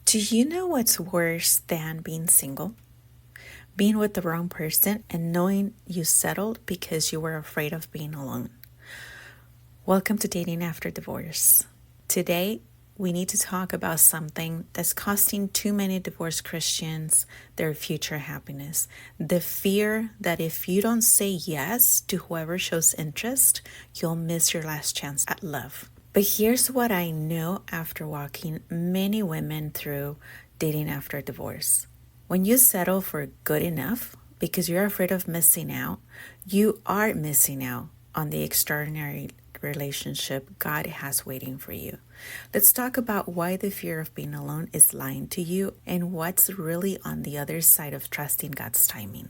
Do you know what's worse than being single? Being with the wrong person and knowing you settled because you were afraid of being alone. Welcome to Dating After Divorce. Today, we need to talk about something that's costing too many divorced Christians their future happiness. The fear that if you don't say yes to whoever shows interest, you'll miss your last chance at love. But here's what I know after walking many women through dating after divorce. When you settle for good enough because you're afraid of missing out, you are missing out on the extraordinary relationship God has waiting for you. Let's talk about why the fear of being alone is lying to you and what's really on the other side of trusting God's timing.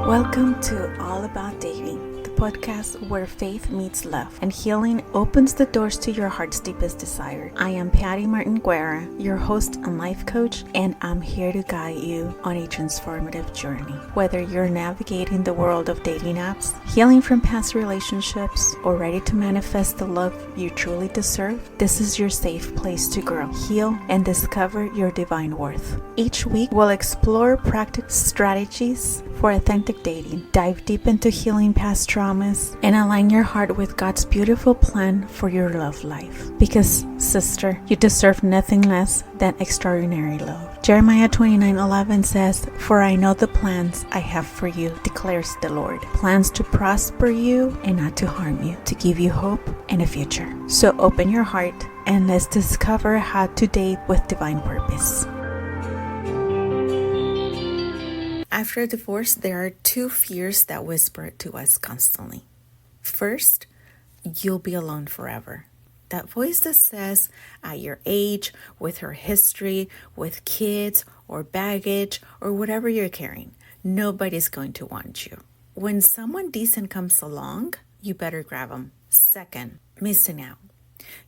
Welcome to All About Dating, the podcast where faith meets love and healing opens the doors to your heart's deepest desire. I am Patty Martin Guerra, your host and life coach, and I'm here to guide you on a transformative journey. Whether you're navigating the world of dating apps, healing from past relationships, or ready to manifest the love you truly deserve, this is your safe place to grow, heal, and discover your divine worth. Each week, we'll explore practical strategies for authentic dating, dive deep into healing past traumas, and align your heart with God's beautiful plan for your love life. Because, sister, you deserve nothing less than extraordinary love. Jeremiah 29:11 says, "For I know the plans I have for you, declares the Lord. Plans to prosper you and not to harm you, to give you hope and a future." So open your heart and let's discover how to date with divine purpose. After a divorce, there are two fears that whisper to us constantly. First, you'll be alone forever. That voice that says, at your age, with her history, with kids or baggage or whatever you're carrying, nobody's going to want you. When someone decent comes along, you better grab them. Second, missing out.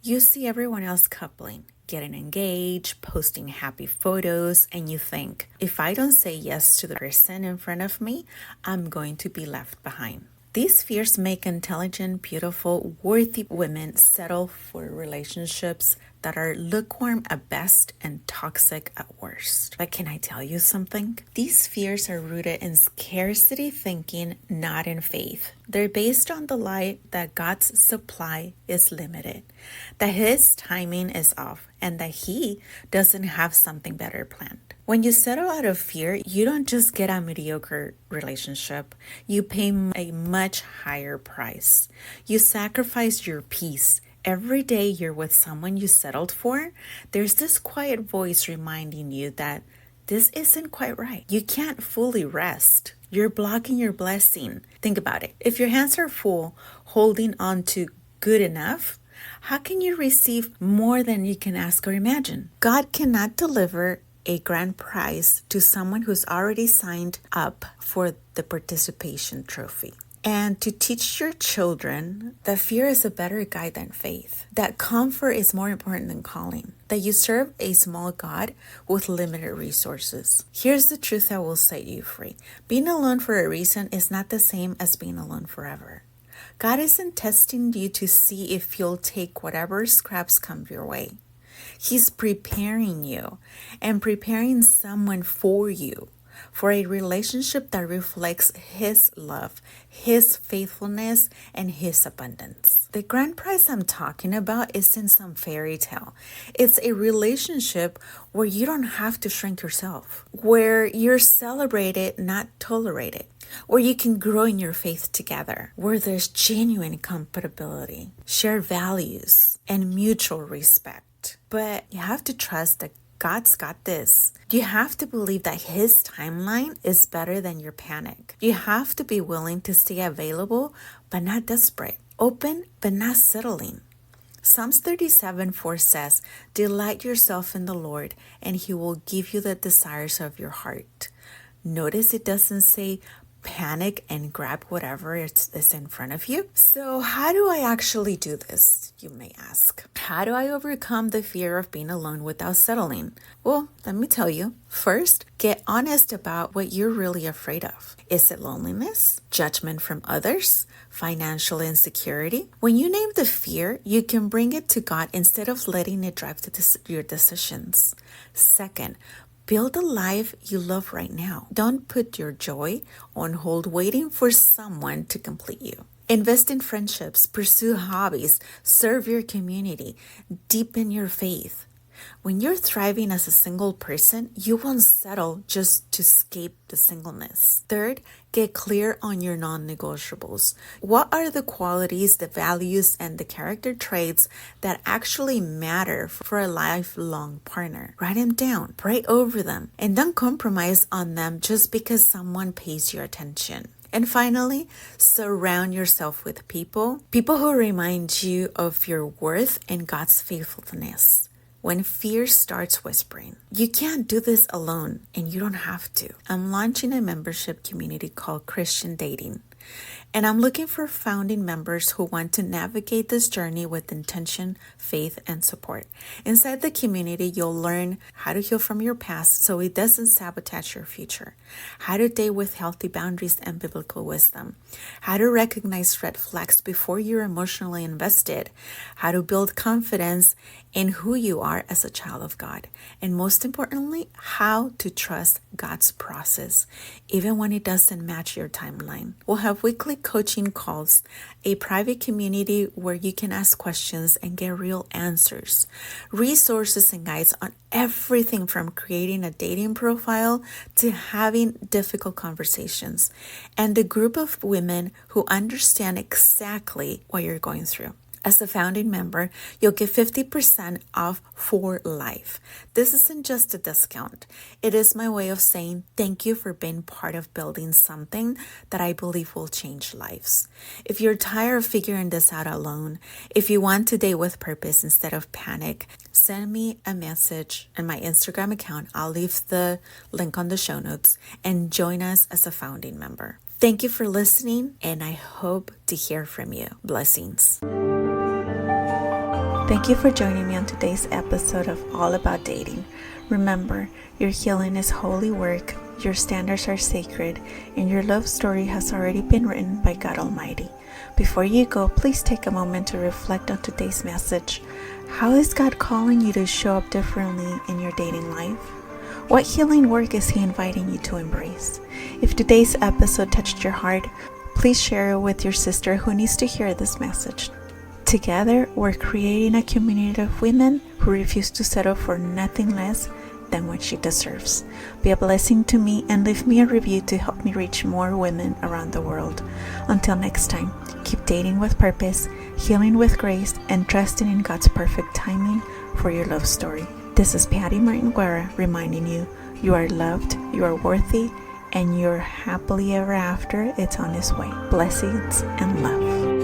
You see everyone else coupling, getting engaged, posting happy photos, and you think, if I don't say yes to the person in front of me, I'm going to be left behind. These fears make intelligent, beautiful, worthy women settle for relationships that are lukewarm at best and toxic at worst. But can I tell you something? These fears are rooted in scarcity thinking, not in faith. They're based on the lie that God's supply is limited, that His timing is off, and that He doesn't have something better planned. When you settle out of fear, you don't just get a mediocre relationship. You pay a much higher price. You sacrifice your peace. Every day you're with someone you settled for, there's this quiet voice reminding you that this isn't quite right. You can't fully rest. You're blocking your blessing. Think about it. If your hands are full, holding on to good enough, how can you receive more than you can ask or imagine? God cannot deliver a grand prize to someone who's already signed up for the participation trophy. And to teach your children that fear is a better guide than faith, that comfort is more important than calling, that you serve a small God with limited resources. Here's the truth that will set you free. Being alone for a reason is not the same as being alone forever. God isn't testing you to see if you'll take whatever scraps come your way. He's preparing you and preparing someone for you, for a relationship that reflects His love, His faithfulness, and His abundance. The grand prize I'm talking about isn't some fairy tale. It's a relationship where you don't have to shrink yourself, where you're celebrated, not tolerated, where you can grow in your faith together, where there's genuine compatibility, shared values, and mutual respect. But you have to trust that God's got this. You have to believe that His timeline is better than your panic. You have to be willing to stay available, but not desperate. Open, but not settling. Psalms 37:4 says, "Delight yourself in the Lord, and He will give you the desires of your heart." Notice it doesn't say, panic and grab whatever is in front of you. So how do I actually do this, you may ask? How do I overcome the fear of being alone without settling? Well, let me tell you. First, get honest about what you're really afraid of. Is it loneliness, judgment from others, financial insecurity? When you name the fear, you can bring it to God instead of letting it drive your decisions. Second, build a life you love right now. Don't put your joy on hold waiting for someone to complete you. Invest in friendships, pursue hobbies, serve your community, deepen your faith. When you're thriving as a single person, you won't settle just to escape the singleness. Third, get clear on your non-negotiables. What are the qualities, the values, and the character traits that actually matter for a lifelong partner? Write them down, pray over them, and don't compromise on them just because someone pays your attention. And finally, surround yourself with people who remind you of your worth and God's faithfulness. When fear starts whispering, you can't do this alone, and you don't have to. I'm launching a membership community called Christian Dating, and I'm looking for founding members who want to navigate this journey with intention, faith, and support. Inside the community, you'll learn how to heal from your past so it doesn't sabotage your future, how to date with healthy boundaries and biblical wisdom, how to recognize red flags before you're emotionally invested, how to build confidence in who you are as a child of God, and most importantly, how to trust God's process, even when it doesn't match your timeline. We'll have weekly coaching calls, a private community where you can ask questions and get real answers, resources and guides on everything from creating a dating profile to having difficult conversations, and a group of women who understand exactly what you're going through. As a founding member, you'll get 50% off for life. This isn't just a discount. It is my way of saying thank you for being part of building something that I believe will change lives. If you're tired of figuring this out alone, if you want to date with purpose instead of panic, send me a message on my Instagram account. I'll leave the link on the show notes and join us as a founding member. Thank you for listening, and I hope to hear from you. Blessings. Thank you for joining me on today's episode of All About Dating. Remember, your healing is holy work, your standards are sacred, and your love story has already been written by God Almighty. Before you go, please take a moment to reflect on today's message. How is God calling you to show up differently in your dating life? What healing work is He inviting you to embrace? If today's episode touched your heart, please share it with your sister who needs to hear this message. Together, we're creating a community of women who refuse to settle for nothing less than what she deserves. Be a blessing to me and leave me a review to help me reach more women around the world. Until next time, keep dating with purpose, healing with grace, and trusting in God's perfect timing for your love story. This is Patty Martin Guerra reminding you, you are loved, you are worthy, and your happily ever after, it's on its way. Blessings and love.